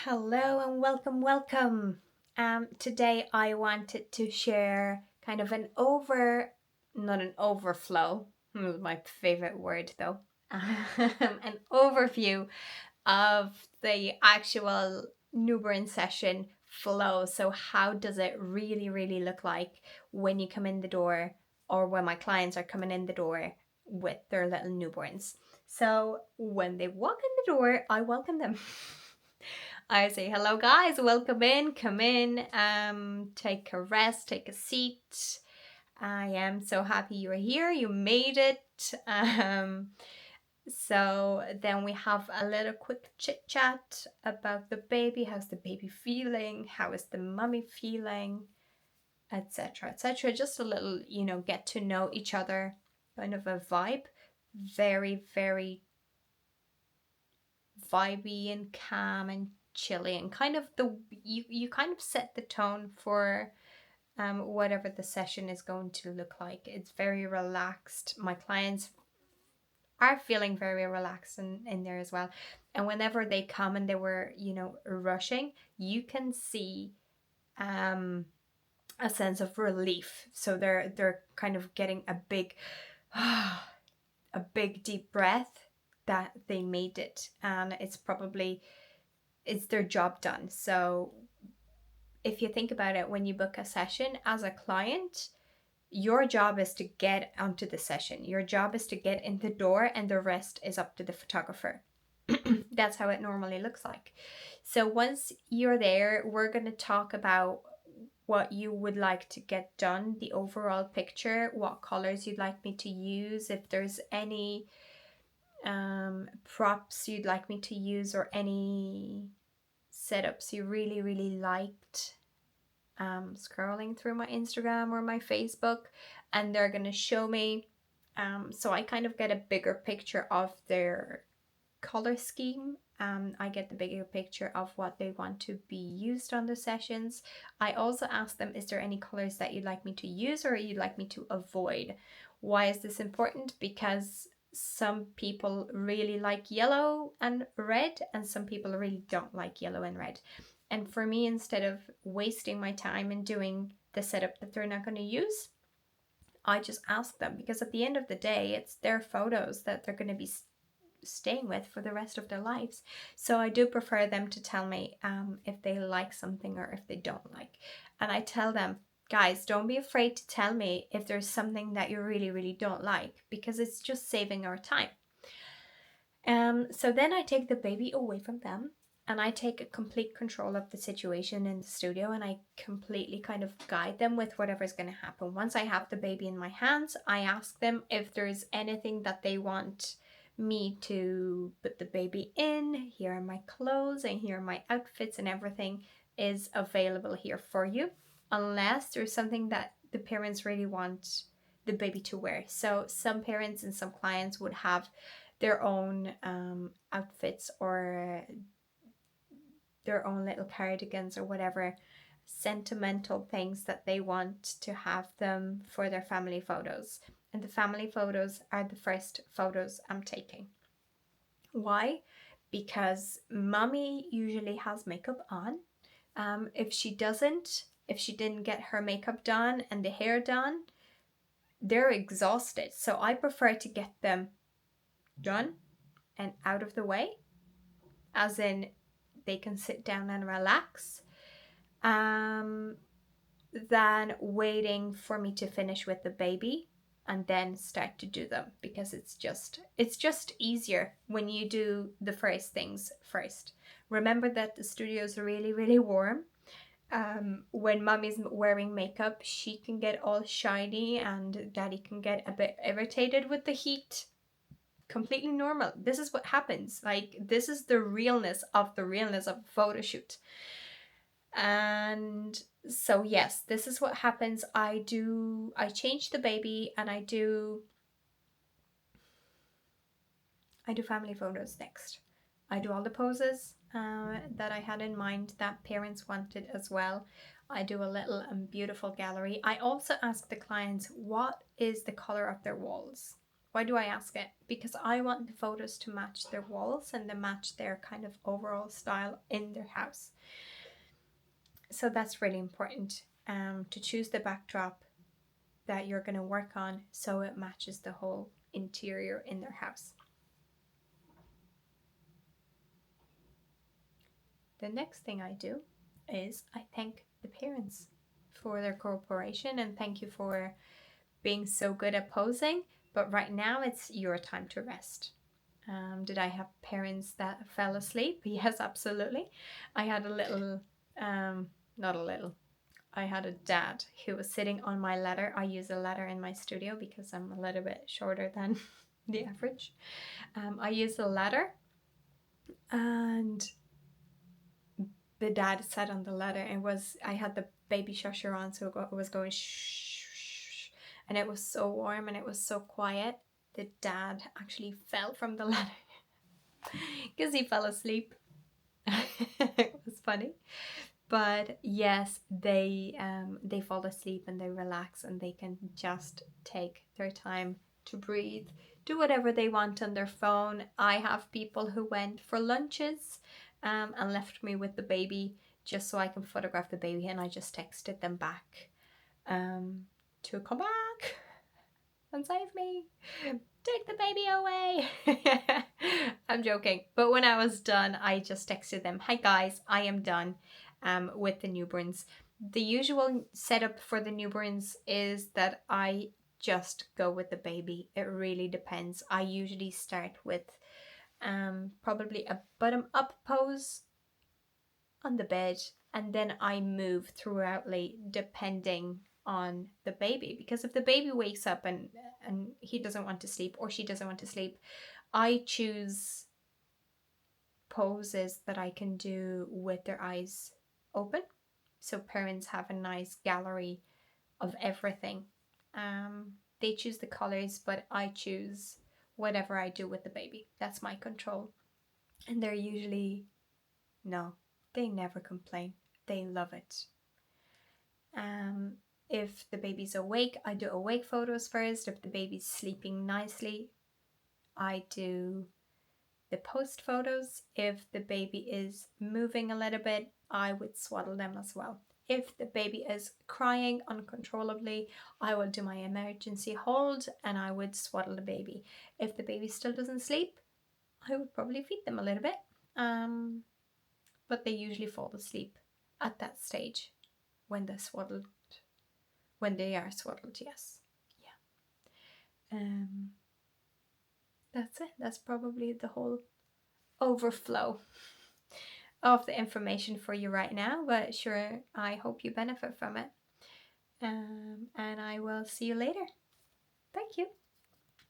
Hello and welcome. Today I wanted to share kind of not an overflow, my favorite word though, an overview of the actual newborn session flow. So, how does it really look like when you come in the door or when my clients are coming in the door with their little newborns? So, when they walk in the door, I welcome them. I say, hello, guys, welcome in, come in, take a rest, take a seat. I am so happy you're here, you made it. So then we have a little quick chit chat about the baby. How's the baby feeling? How is the mummy feeling? Etc. etc. Just a little, get to know each other kind of a vibe. Very vibey and calm and chilly, and kind of you kind of set the tone for whatever the session is going to look like. It's very relaxed. My clients are feeling very relaxed in there as well. And whenever they come and they were, rushing, you can see a sense of relief. So they're kind of getting a big a big deep breath that they made it, and it's their job done. So if you think about it, when you book a session as a client, your job is to get onto the session. Your job is to get in the door, and the rest is up to the photographer. That's how it normally looks like. So once you're there, we're going to talk about what you would like to get done, the overall picture, what colors you'd like me to use, if there's any props you'd like me to use, or any setups you really liked scrolling through my Instagram or my Facebook, and they're going to show me. So I kind of get a bigger picture of their color scheme. I get the bigger picture of what they want to be used on the sessions. I also ask them, is there any colors that you'd like me to use or you'd like me to avoid? Why is this important? Because some people really like yellow and red, and some people really don't like yellow and red. And for me, instead of wasting my time and doing the setup that they're not going to use, I just ask them, because at the end of the day, it's their photos that they're going to be staying with for the rest of their lives. So I do prefer them to tell me if they like something or if they don't like. And I tell them, guys, don't be afraid to tell me if there's something that you really don't like, because it's just saving our time. So then I take the baby away from them, and I take complete control of the situation in the studio, and I completely kind of guide them with whatever's going to happen. Once I have the baby in my hands, I ask them if there's anything that they want me to put the baby in. Here are my clothes, and here are my outfits, and everything is available here for you, unless there's something that the parents really want the baby to wear. So some parents and some clients would have their own outfits, or their own little cardigans, or whatever sentimental things that they want to have them for their family photos. And the family photos are the first photos I'm taking. Why? Because mommy usually has makeup on. If she didn't get her makeup done and the hair done, they're exhausted. So I prefer to get them done and out of the way, as in they can sit down and relax, than waiting for me to finish with the baby and then start to do them, because it's just easier when you do the first things first. Remember that the studio is really warm. When mommy's wearing makeup, she can get all shiny and daddy can get a bit irritated with the heat. Completely normal. This is what happens. Like, this is the realness of a photo shoot. And so yes, this is what happens. I change the baby, and I do family photos next. I do all the poses that I had in mind that parents wanted as well. I do a little beautiful gallery. I also ask the clients, what is the color of their walls? Why do I ask it? Because I want the photos to match their walls and to match their kind of overall style in their house. So that's really important, to choose the backdrop that you're going to work on so it matches the whole interior in their house. The next thing I do is I thank the parents for their cooperation and thank you for being so good at posing. But right now it's your time to rest. Did I have parents that fell asleep? Yes, absolutely. I had a little, not a little, I had a dad who was sitting on my ladder. I use a ladder in my studio because I'm a little bit shorter than the average. I use a ladder, and the dad sat on the ladder, and I had the baby shusher on, so it was going shh, and it was so warm and it was so quiet. The dad actually fell from the ladder because he fell asleep. It was funny. But yes, they fall asleep and they relax and they can just take their time to breathe, do whatever they want on their phone. I have people who went for lunches, and left me with the baby just so I can photograph the baby, and I just texted them back, to come back and save me. Take the baby away. I'm joking. But when I was done, I just texted them, hi guys, I am done, with the newborns. The usual setup for the newborns is that I just go with the baby. It really depends. I usually start with probably a bottom up pose on the bed, and then I move throughoutly depending on the baby, because if the baby wakes up and he doesn't want to sleep or she doesn't want to sleep, I choose poses that I can do with their eyes open, so parents have a nice gallery of everything. They choose the colors, but I choose whatever I do with the baby. That's my control. And they're usually, no, they never complain. They love it. If the baby's awake, I do awake photos first. If the baby's sleeping nicely, I do the post photos. If the baby is moving a little bit, I would swaddle them as well. If the baby is crying uncontrollably, I will do my emergency hold and I would swaddle the baby. If the baby still doesn't sleep, I would probably feed them a little bit. But they usually fall asleep at that stage when they're swaddled. When they are swaddled, yes. Yeah. That's it. That's probably the whole overflow of the information for you right now, but sure, I hope you benefit from it. And I will see you later. Thank you.